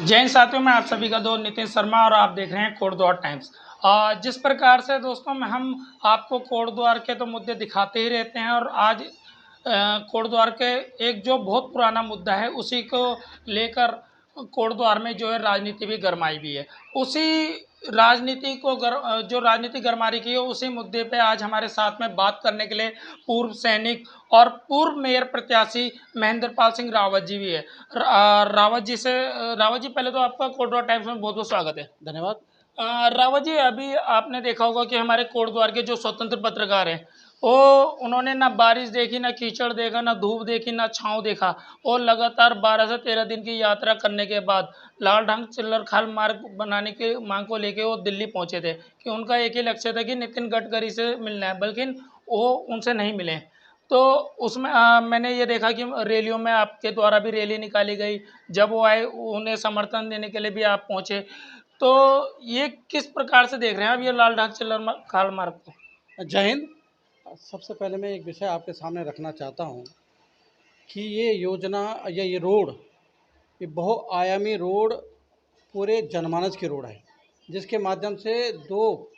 जय हिंद साथियों, मैं आप सभी का दोस्त नितिन शर्मा और आप देख रहे हैं कोटद्वार टाइम्स। जिस प्रकार से दोस्तों में हम आपको कोटद्वार के तो मुद्दे दिखाते ही रहते हैं और आज कोटद्वार के एक जो बहुत पुराना मुद्दा है उसी को लेकर कोटद्वार में जो है राजनीति भी गरमाई भी है। उसी राजनीति को जो राजनीति गरमाई की है उसी मुद्दे पे आज हमारे साथ में बात करने के लिए पूर्व सैनिक और पूर्व मेयर प्रत्याशी महेंद्रपाल सिंह रावत जी भी है। रावत जी पहले तो आपका कोटद्वार टाइम्स में बहुत बहुत स्वागत है। धन्यवाद। रावत जी, अभी आपने देखा होगा कि हमारे कोटद्वार के जो स्वतंत्र पत्रकार हैं वो उन्होंने ना बारिश देखी, ना कीचड़ देखा, ना धूप देखी, ना छांव देखा और लगातार 12 से 13 दिन की यात्रा करने के बाद लाल ढंग चिल्लर खाल मार्ग बनाने की मांग को लेके वो दिल्ली पहुंचे थे कि उनका एक ही लक्ष्य था कि नितिन गडकरी से मिलना है, बल्कि वो उनसे नहीं मिले। तो उसमें मैंने ये देखा कि रैलियों में आपके द्वारा भी रैली निकाली गई, जब वो आए उन्हें समर्थन देने के लिए भी आप पहुंचे। तो ये किस प्रकार से देख रहे हैं आप ये लाल ढाक चिल्लर खाल मार्ग को? जय हिंद। सबसे पहले मैं एक विषय आपके सामने रखना चाहता हूं कि ये योजना या ये रोड, ये बहुआयामी रोड पूरे जनमानस की रोड है, जिसके माध्यम से दो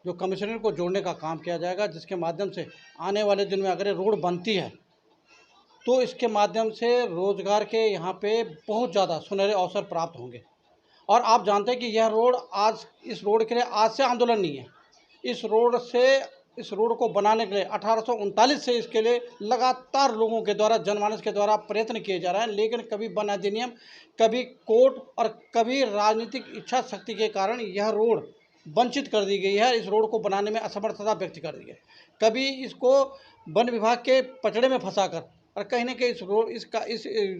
जो कमिश्नर को जोड़ने का काम किया जाएगा, जिसके माध्यम से आने वाले दिन में अगर ये रोड बनती है तो इसके माध्यम से रोजगार के यहाँ पे बहुत ज़्यादा सुनहरे अवसर प्राप्त होंगे। और आप जानते हैं कि यह रोड आज, इस रोड के लिए आज से आंदोलन नहीं है। इस रोड को बनाने के लिए 1839 से इसके लिए लगातार लोगों के द्वारा, जनमानस के द्वारा प्रयत्न किए जा रहे हैं, लेकिन कभी वन अधिनियम, कभी कोर्ट और कभी राजनीतिक इच्छा शक्ति के कारण यह रोड वंचित कर दी गई है। इस रोड को बनाने में असमर्थता व्यक्त कर दी है। कभी इसको वन विभाग के पचड़े में फंसाकर और कहीं ना कहीं इस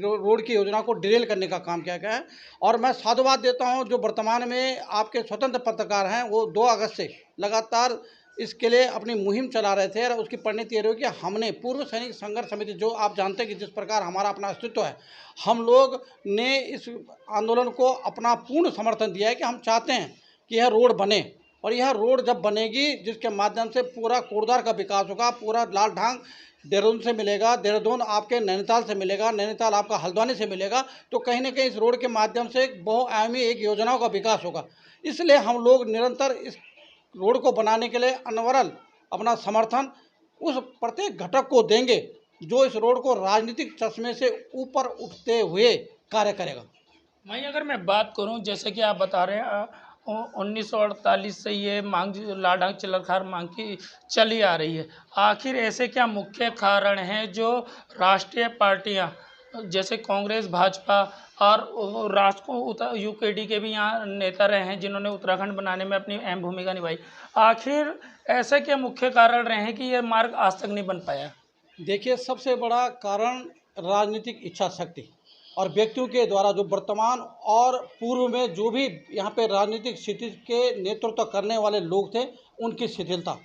रोड की योजना को डिरेल करने का काम किया गया है। और मैं साधुवाद देता हूं जो वर्तमान में आपके स्वतंत्र पत्रकार हैं, वो 2 अगस्त से लगातार इसके लिए अपनी मुहिम चला रहे थे। और उसकी परिणति ये रही कि हमने पूर्व सैनिक संघर्ष समिति, जो आप जानते हैं कि जिस प्रकार हमारा अपना अस्तित्व है, हम लोग ने इस आंदोलन को अपना पूर्ण समर्थन दिया है कि हम चाहते हैं कि यह रोड बने। और यह रोड जब बनेगी, जिसके माध्यम से पूरा कोटद्वार का विकास होगा, पूरा लाल ढांग देहरादून से मिलेगा, देहरादून आपके नैनीताल से मिलेगा, नैनीताल आपका हल्द्वानी से मिलेगा, तो कहीं ना कहीं इस रोड के माध्यम से एक बहुआयामी एक योजनाओं का विकास होगा। इसलिए हम लोग निरंतर इस रोड को बनाने के लिए अनवरल अपना समर्थन उस प्रत्येक घटक को देंगे जो इस रोड को राजनीतिक चश्मे से ऊपर उठते हुए कार्य करेगा। वहीं अगर मैं बात करूं, जैसे कि आप बता रहे हैं 1948 से ये मांग लाल ढाक चिल्लर खाल मांग की चली आ रही है। आखिर ऐसे क्या मुख्य कारण हैं जो राष्ट्रीय पार्टियां जैसे कांग्रेस, भाजपा और राष्ट्र यूकेडी के भी यहाँ नेता रहे हैं जिन्होंने उत्तराखंड बनाने में अपनी अहम भूमिका निभाई, आखिर ऐसे क्या मुख्य कारण रहे हैं कि ये मार्ग आज तक नहीं बन पाया? देखिए, सबसे बड़ा कारण राजनीतिक इच्छा शक्ति और व्यक्तियों के द्वारा, जो वर्तमान और पूर्व में जो भी यहाँ पे राजनीतिक स्थिति के नेतृत्व करने वाले लोग थे, उनकी शिथिलता।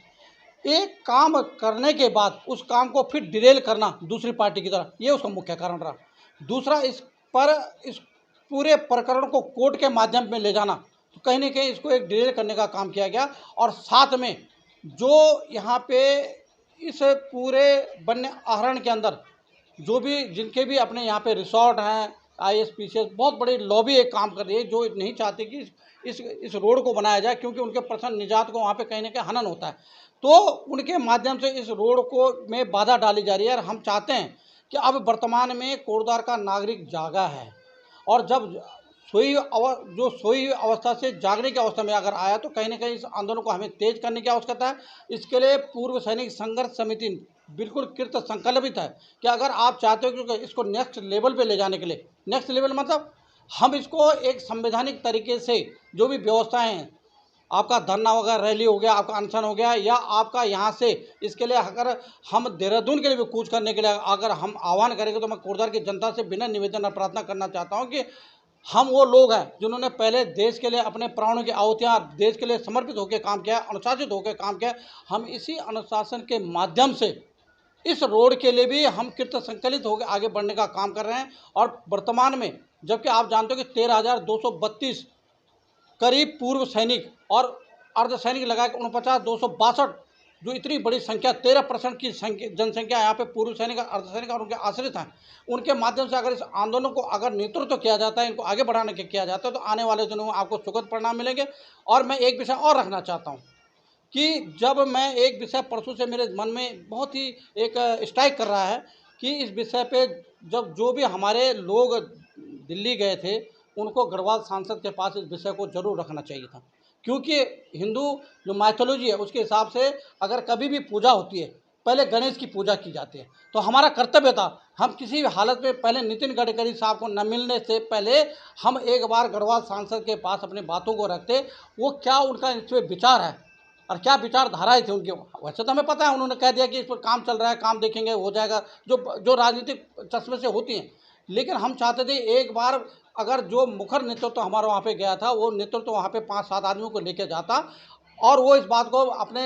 एक काम करने के बाद उस काम को फिर डिरेल करना दूसरी पार्टी की तरह, ये उसका मुख्य कारण रहा। दूसरा, इस पूरे प्रकरण को कोर्ट के माध्यम में ले जाना, तो कहीं ना कहीं इसको एक डिरेल करने का काम किया गया। और साथ में जो यहाँ पे इस पूरे वन्य आहरण के अंदर जो भी, जिनके भी अपने यहाँ पे रिसोर्ट हैं, ISPCS बहुत बड़ी लॉबी एक काम कर रही है, जो नहीं चाहती कि इस रोड को बनाया जाए, क्योंकि उनके पर्सनल निजात को वहाँ पे कहीं ना कहीं हनन होता है। तो उनके माध्यम से इस रोड को में बाधा डाली जा रही है। और हम चाहते हैं कि अब वर्तमान में कोटद्वार का नागरिक जागा है, और जब सोई अवस्था से जागने की अवस्था में अगर आया, तो कहीं ना कहीं इस आंदोलन को हमें तेज करने की आवश्यकता है। इसके लिए पूर्व सैनिक संघर्ष समिति बिल्कुल कृत संकल्पित है कि अगर आप चाहते हो कि इसको नेक्स्ट लेवल पे ले जाने के लिए, नेक्स्ट लेवल मतलब हम इसको एक संवैधानिक तरीके से जो भी व्यवस्थाएं हैं, आपका धरना वगैरह रैली हो गया, आपका अनशन हो गया, या आपका यहाँ से इसके लिए अगर हम देहरादून के लिए भी कूच करने के लिए अगर हम आह्वान करेंगे, तो मैं कोटद्वार की जनता से बिना निवेदन और प्रार्थना करना चाहता हूँ कि हम वो लोग हैं जिन्होंने पहले देश के लिए अपने प्राणों की आहुतियाँ, देश के लिए समर्पित होकर काम किया, अनुशासित होकर काम किया। हम इसी अनुशासन के माध्यम से इस रोड के लिए भी हम कृत संकलित होकर आगे बढ़ने का काम कर रहे हैं। और वर्तमान में, जबकि आप जानते हो कि 13,232 करीब पूर्व सैनिक और अर्धसैनिक लगा के 49,262 जो इतनी बड़ी संख्या 13% की जनसंख्या यहाँ पे पूर्व सैनिक, अर्धसैनिक और उनके आश्रित हैं, उनके माध्यम से अगर इस आंदोलन को अगर नेतृत्व किया जाता है, इनको आगे बढ़ाने के किया जाता है, तो आने वाले दिनों में आपको सुखद परिणाम मिलेंगे। और मैं एक विषय और रखना चाहता हूँ कि जब मैं एक विषय परसों से मेरे मन में बहुत ही एक स्ट्राइक कर रहा है कि इस विषय पे जब जो भी हमारे लोग दिल्ली गए थे, उनको गढ़वाल सांसद के पास इस विषय को जरूर रखना चाहिए था, क्योंकि हिंदू जो माइथोलॉजी है उसके हिसाब से अगर कभी भी पूजा होती है, पहले गणेश की पूजा की जाती है। तो हमारा कर्तव्य था, हम किसी भी हालत में पहले नितिन गडकरी साहब को न मिलने से पहले हम एक बार गढ़वाल सांसद के पास अपनी बातों को रखते, वो क्या उनका इस पर विचार है और क्या विचारधाराएं थी उनकी। वैसे तो हमें पता है, उन्होंने कह दिया कि इस पर काम चल रहा है, काम देखेंगे, हो जाएगा, जो राजनीतिक चश्मे से होती हैं। लेकिन हम चाहते थे एक बार अगर जो मुखर नेतृत्व हमारा वहाँ पे गया था, वो नेतृत्व वहाँ पे 5-7 आदमियों को लेकर जाता और वो इस बात को अपने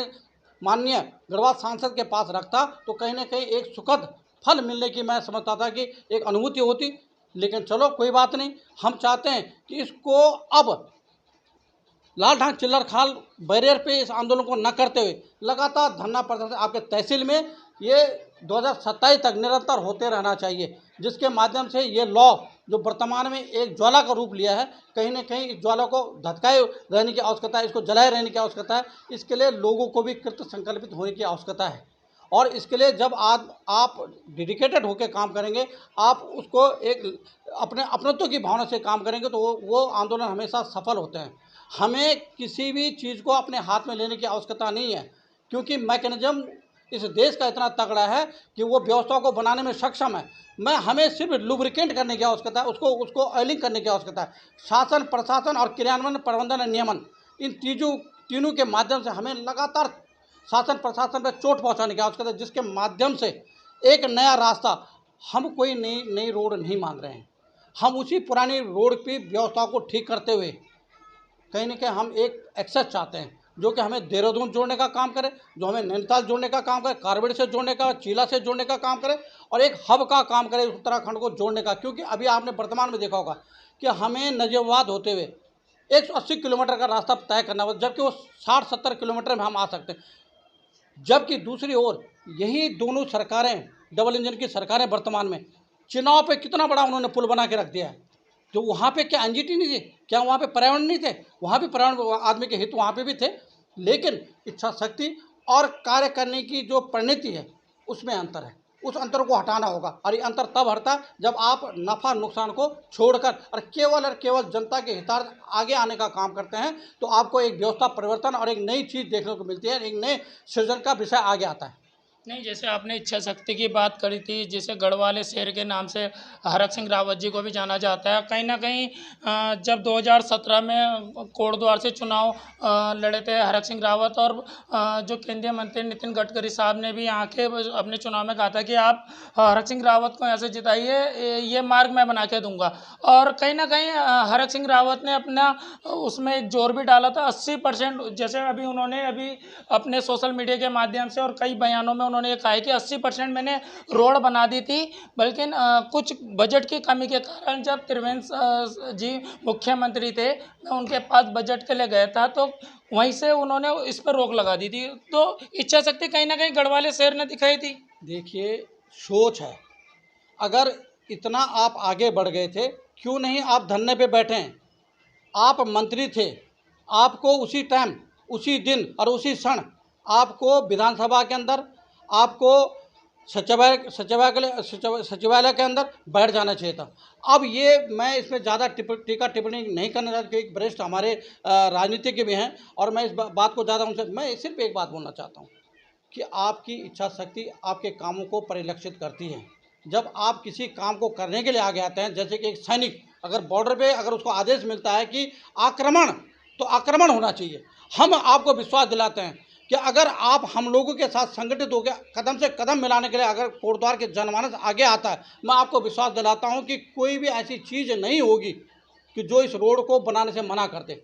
माननीय गढ़वाल सांसद के पास रखता, तो कहीं ना कहीं एक सुखद फल मिलने की मैं समझता था कि एक अनुभूति होती। लेकिन चलो कोई बात नहीं, हम चाहते हैं कि इसको अब लाल ढांग चिल्लर खाल बैरियर पे इस आंदोलन को न करते हुए लगातार धरना प्रदर्शन आपके तहसील में ये 2027 तक निरंतर होते रहना चाहिए, जिसके माध्यम से ये लॉ जो वर्तमान में एक ज्वाला का रूप लिया है, कहीं ना कहीं इस ज्वाला को धधकाए रहने की आवश्यकता है, इसको जलाए रहने की आवश्यकता है। इसके लिए लोगों को भी कृत संकल्पित होने की आवश्यकता है और इसके लिए जब आप डेडिकेटेड होकर काम करेंगे, आप उसको एक अपनत्व की भावना से काम करेंगे, तो वो आंदोलन हमेशा सफल होते हैं। हमें किसी भी चीज़ को अपने हाथ में लेने की आवश्यकता नहीं है, क्योंकि मैकेनिज्म इस देश का इतना तगड़ा है कि वो व्यवस्था को बनाने में सक्षम है। हमें सिर्फ लुब्रिकेंट करने की आवश्यकता है, उसको ऑयलिंग करने की आवश्यकता है। शासन, प्रशासन और क्रियान्वयन, प्रबंधन और नियमन, इन तीनों के माध्यम से हमें लगातार शासन प्रशासन पर चोट पहुंचाने की आवश्यकता है, जिसके माध्यम से एक नया रास्ता, हम कोई नई रोड नहीं मांग रहे हैं, हम उसी पुरानी रोड की व्यवस्था को ठीक करते हुए कहीं ना कहीं हम एक एक्सेस चाहते हैं, जो कि हमें देहरादून जोड़ने का काम करे, जो हमें नैनीताल जोड़ने का काम करे, कारबेड़ से जोड़ने का, चीला से जोड़ने का काम करे और एक हब का काम करे उत्तराखंड को जोड़ने का। क्योंकि अभी आपने वर्तमान में देखा होगा कि हमें नजीबाबाद होते हुए 180 किलोमीटर का रास्ता तय करना होगा, जबकि वो 60-70 किलोमीटर में हम आ सकते हैं। जबकि दूसरी ओर यही दोनों सरकारें, डबल इंजन की सरकारें वर्तमान में चुनाव पे कितना बड़ा उन्होंने पुल बना के रख दिया है। तो वहाँ पे क्या एनजीटी नहीं थी? क्या वहाँ पे पर्यावरण नहीं थे? वहाँ भी पर्यावरण आदमी के हित वहाँ पे भी थे, लेकिन इच्छा शक्ति और कार्य करने की जो परिणति है उसमें अंतर है। उस अंतर को हटाना होगा और ये अंतर तब हटता है जब आप नफ़ा नुकसान को छोड़कर और केवल जनता के हितार्थ आगे आने का काम करते हैं, तो आपको एक व्यवस्था परिवर्तन और एक नई चीज़ देखने को मिलती है, एक नए सृजन का विषय आगे आता है। नहीं, जैसे आपने इच्छा शक्ति की बात करी थी, जिसे गढ़वाले शेर के नाम से हरक सिंह रावत जी को भी जाना जाता है। कहीं ना कहीं जब 2017 में कोटद्वार से चुनाव लड़े थे हरक सिंह रावत, और जो केंद्रीय मंत्री नितिन गडकरी साहब ने भी यहाँ के अपने चुनाव में कहा था कि आप हरक सिंह रावत को ऐसे जिताइए, ये मार्ग मैं बना के दूंगा। और कहीं ना कहीं हरक सिंह रावत ने अपना उसमें एक जोर भी डाला था। 80%, जैसे अभी उन्होंने अपने सोशल मीडिया के माध्यम से और कई बयानों में उन्होंने ये कहा है कि 80% मैंने रोड बना दी थी, बल्कि कुछ बजट की कमी के कारण जब त्रिवेंद्र जी मुख्यमंत्री थे, मैं उनके पास बजट के लिए गया था, तो वहीं से उन्होंने इस पर रोक लगा दी थी। तो इच्छा शक्ति कहीं ना कहीं गढ़वाले शेर ने दिखाई थी। देखिए, सोच है, अगर इतना आप आगे बढ़ गए थे, क्यों नहीं आप धरने पे बैठे हैं? आप मंत्री थे, आपको उसी टाइम, उसी दिन और उसी क्षण आपको विधानसभा के अंदर, आपको सचिवालय के अंदर बैठ जाना चाहिए था। अब ये मैं इसमें ज़्यादा टीका टिप्पणी नहीं करना चाहता, क्योंकि वरिष्ठ हमारे राजनीतिज्ञ भी हैं और मैं इस बात को ज़्यादा उनसे, मैं सिर्फ एक बात बोलना चाहता हूँ कि आपकी इच्छा शक्ति आपके कामों को परिलक्षित करती है। जब आप किसी काम को करने के लिए आगे आते हैं, जैसे कि एक सैनिक अगर बॉर्डर पे अगर उसको आदेश मिलता है कि आक्रमण, तो आक्रमण होना चाहिए। हम आपको विश्वास दिलाते हैं कि अगर आप हम लोगों के साथ संगठित होकर कदम से कदम मिलाने के लिए अगर कोटद्वार के जनमानस आगे आता है, मैं आपको विश्वास दिलाता हूं कि कोई भी ऐसी चीज़ नहीं होगी कि जो इस रोड को बनाने से मना कर दे।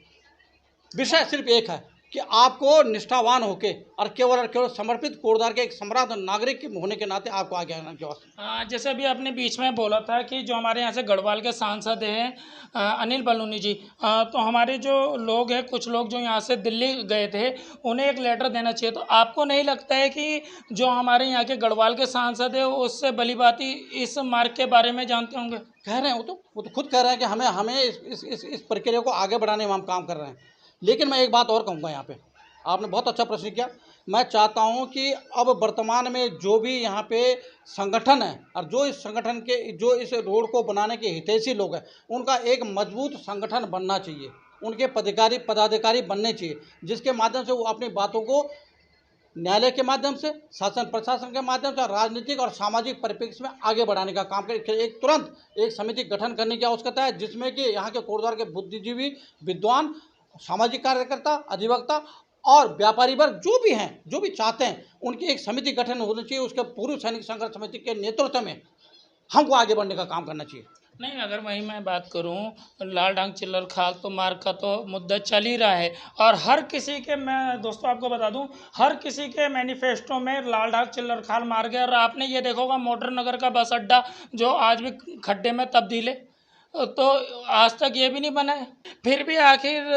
विषय सिर्फ एक है कि आपको निष्ठावान होके और केवल समर्पित कोटद्वार के एक सम्राट नागरिक के होने के नाते आपको आगे आना की आवश्यकता। जैसे अभी आपने बीच में बोला था कि जो हमारे यहाँ से गढ़वाल के सांसद हैं अनिल बलूनी जी, तो हमारे जो लोग हैं, कुछ लोग जो यहाँ से दिल्ली गए थे, उन्हें एक लेटर देना चाहिए। तो आपको नहीं लगता है कि जो हमारे यहाँ के गढ़वाल के सांसद है उससे भली भांति इस मार्ग के बारे में जानते होंगे? कह रहे हैं, वो तो खुद कह रहे हैं कि हमें इस प्रक्रिया को आगे बढ़ाने में हम काम कर रहे हैं। लेकिन मैं एक बात और कहूँगा यहाँ पे, आपने बहुत अच्छा प्रश्न किया। मैं चाहता हूँ कि अब वर्तमान में जो भी यहाँ पे संगठन है और जो इस संगठन के जो इस रोड को बनाने के हितैषी लोग हैं, उनका एक मजबूत संगठन बनना चाहिए, उनके पदाधिकारी बनने चाहिए, जिसके माध्यम से वो अपनी बातों को न्यायालय के माध्यम से, शासन प्रशासन के माध्यम से, राजनीतिक और सामाजिक परिप्रेक्ष्य में आगे बढ़ाने का काम करें। एक तुरंत एक समिति गठन करने की आवश्यकता है, जिसमें कि यहाँ के कोटद्वार के बुद्धिजीवी, विद्वान, सामाजिक कार्यकर्ता, अधिवक्ता और व्यापारी वर्ग जो भी हैं, जो भी चाहते हैं, उनकी एक समिति गठन होनी चाहिए। उसके पूर्व सैनिक संघर्ष समिति के नेतृत्व में हमको आगे बढ़ने का काम करना चाहिए। नहीं, अगर वही मैं बात करूं, लाल डांग चिल्लर खाल तो मार्ग का तो मुद्दा चल ही रहा है, और हर किसी के, मैं दोस्तों आपको बता दूं, हर किसी के मैनिफेस्टो में लाल डांग चिल्लर खाल मार्ग है। और आपने ये देखा होगा मोटर नगर का बस अड्डा जो आज भी खड्डे में तब्दील है, तो आज तक ये भी नहीं बना है। फिर भी आखिर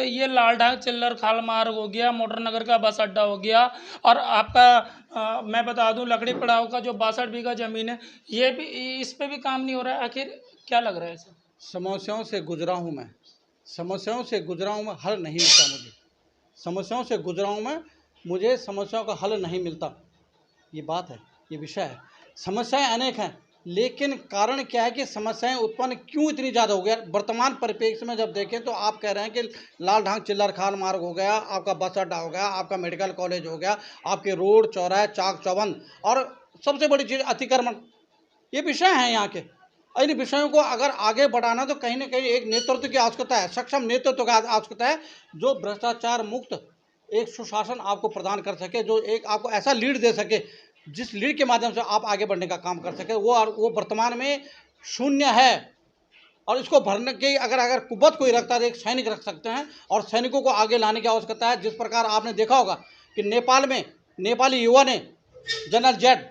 ये लाल डांग चिल्लर खाल मार्ग हो गया, मोटर नगर का बस अड्डा हो गया, और आपका मैं बता दूं लकड़ी पड़ाव का जो 62 बीघा ज़मीन है, ये भी, इस पे भी काम नहीं हो रहा है। आखिर क्या लग रहा है सर? समस्याओं से गुजरा हूँ मैं, समस्याओं से गुजरा हूँ मैं, हल नहीं मिलता मुझे। समस्याओं से गुजरा हूँ मैं, मुझे समस्याओं का हल नहीं मिलता। ये बात है, ये विषय है। समस्याएं अनेक हैं, लेकिन कारण क्या है कि समस्याएं उत्पन्न क्यों इतनी ज़्यादा हो गया। वर्तमान परिप्रेक्ष्य में जब देखें तो आप कह रहे हैं कि लाल ढांग चिल्लर खाल मार्ग हो गया, आपका बस अड्डा हो गया, आपका मेडिकल कॉलेज हो गया, आपके रोड चौराहे चाक चौबंद, और सबसे बड़ी चीज़ अतिक्रमण। ये विषय हैं यहाँ के। इन विषयों को अगर आगे बढ़ाना तो कहीं ना कहीं एक नेतृत्व की आवश्यकता है, सक्षम नेतृत्व की आवश्यकता है, जो भ्रष्टाचार मुक्त एक सुशासन आपको प्रदान कर सके, जो एक आपको ऐसा लीड दे सके जिस लीड के माध्यम से आप आगे बढ़ने का काम कर सके। वो वर्तमान में शून्य है, और इसको भरने की अगर कुव्वत कोई रखता है तो एक सैनिक रख सकते हैं, और सैनिकों को आगे लाने की आवश्यकता है। जिस प्रकार आपने देखा होगा कि नेपाल में नेपाली युवा ने जनरल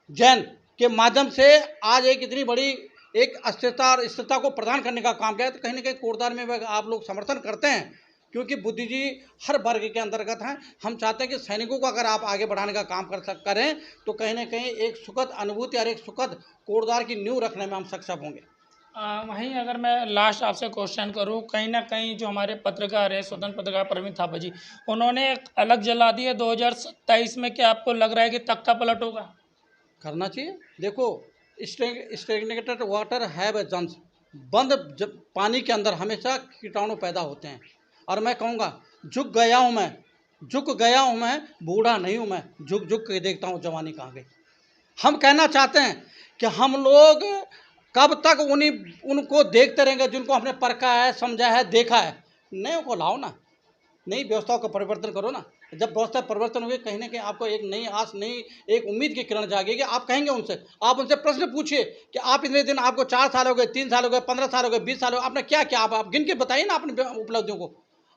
जैन के माध्यम से आज एक इतनी बड़ी एक अस्थिरता और स्थिरता को प्रदान करने का काम किया, तो कहीं ना कहीं कोटद्वार में आप लोग समर्थन करते हैं, क्योंकि बुद्धिजीवी हर वर्ग के अंतर्गत हैं। हम चाहते हैं कि सैनिकों को अगर आप आगे बढ़ाने का काम करें तो कहीं ना कहीं एक सुखद अनुभूति और एक सुखद कोटद्वार की नींव रखने में हम सक्षम होंगे। वहीं अगर मैं लास्ट आपसे क्वेश्चन करूं, कहीं ना कहीं जो हमारे पत्रकार हैं, स्वतंत्र पत्रकार प्रवीण थापा जी, उन्होंने एक अलग जला दी है 2027 में, क्या आपको लग रहा है कि तख्ता पलट होगा? करना चाहिए। देखो, स्टेग्नेटेड वाटर हैव ए जर्म्स, बंद पानी के अंदर हमेशा कीटाणु पैदा होते हैं। और मैं कहूँगा, झुक गया हूँ मैं, बूढ़ा नहीं हूँ मैं, झुक के देखता हूँ जवानी कहाँ गई। हम कहना चाहते हैं कि हम लोग कब तक उनको देखते रहेंगे जिनको हमने परखा है, समझा है, देखा है। नए को लाओ ना, नई व्यवस्थाओं का परिवर्तन करो ना। जब व्यवस्था परिवर्तन होगी, कहीं ना कहीं आपको एक नई आस, नई एक उम्मीद की किरण जागेगी। आप कहेंगे उनसे, आप उनसे प्रश्न पूछिए कि आप इतने दिन, आपको 4 साल हो गए, 3 साल हो गए, 15 साल हो गए, 20 साल हो गए, आपने क्या क्या, आप गिन के बताइए ना अपनी उपलब्धियों को।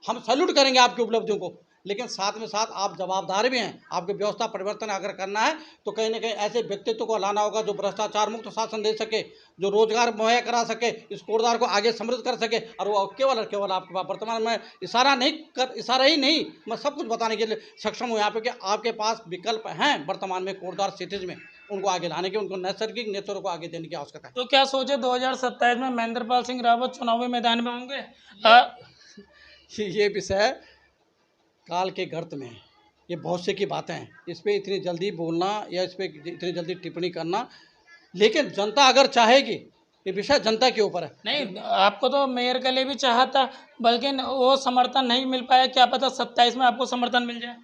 हम सैल्यूट करेंगे आपकी उपलब्धियों को, लेकिन साथ में साथ आप जवाबदार भी हैं। आपकी व्यवस्था परिवर्तन अगर करना है तो कहीं ना कहीं ऐसे व्यक्तित्व को लाना होगा जो भ्रष्टाचार मुक्त शासन दे सके, जो रोजगार मुहैया करा सके, इस कोटद्वार को आगे समृद्ध कर सके। और वो केवल आपके पास वर्तमान में इशारा ही नहीं, मैं सब कुछ बताने के लिए सक्षम हूँ यहाँ पे कि आपके पास विकल्प हैं वर्तमान में कोटद्वार सिटीज में, उनको आगे लाने के, उनको नैसर्गिक नेतृत्व को आगे देने की आवश्यकता है। तो क्या सोचे 2027 में महेंद्र पाल सिंह रावत चुनावी मैदान में होंगे? ये विषय काल के गर्त में है, ये बहुत से की बातें हैं, इस पर इतनी जल्दी बोलना या इस पर इतनी जल्दी टिप्पणी करना, लेकिन जनता अगर चाहेगी, ये विषय जनता के ऊपर है। नहीं, आपको तो मेयर के लिए भी चाहा था, बल्कि वो समर्थन नहीं मिल पाया, क्या पता 27 में आपको समर्थन मिल जाए।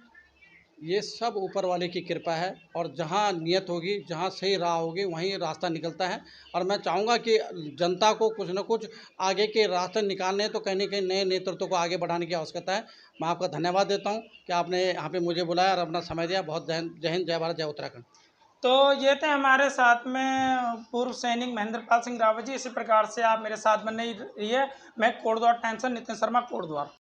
ये सब ऊपर वाले की कृपा है, और जहाँ नियत होगी, जहाँ सही राह होगी, वहीं रास्ता निकलता है। और मैं चाहूँगा कि जनता को कुछ न कुछ आगे के रास्ते निकालने हैं, तो कहीं ना कहीं नए नेतृत्व को आगे बढ़ाने की आवश्यकता है। मैं आपका धन्यवाद देता हूँ कि आपने यहाँ पे मुझे बुलाया और अपना समय दिया। बहुत जय हिंद, जय भारत, जय उत्तराखंड। तो ये थे हमारे साथ में पूर्व सैनिक महेंद्र पाल सिंह रावत जी। इसी प्रकार से आप मेरे साथ बने रहिए। मैं कोटद्वार टाइम्स से नितिन शर्मा, कोटद्वार।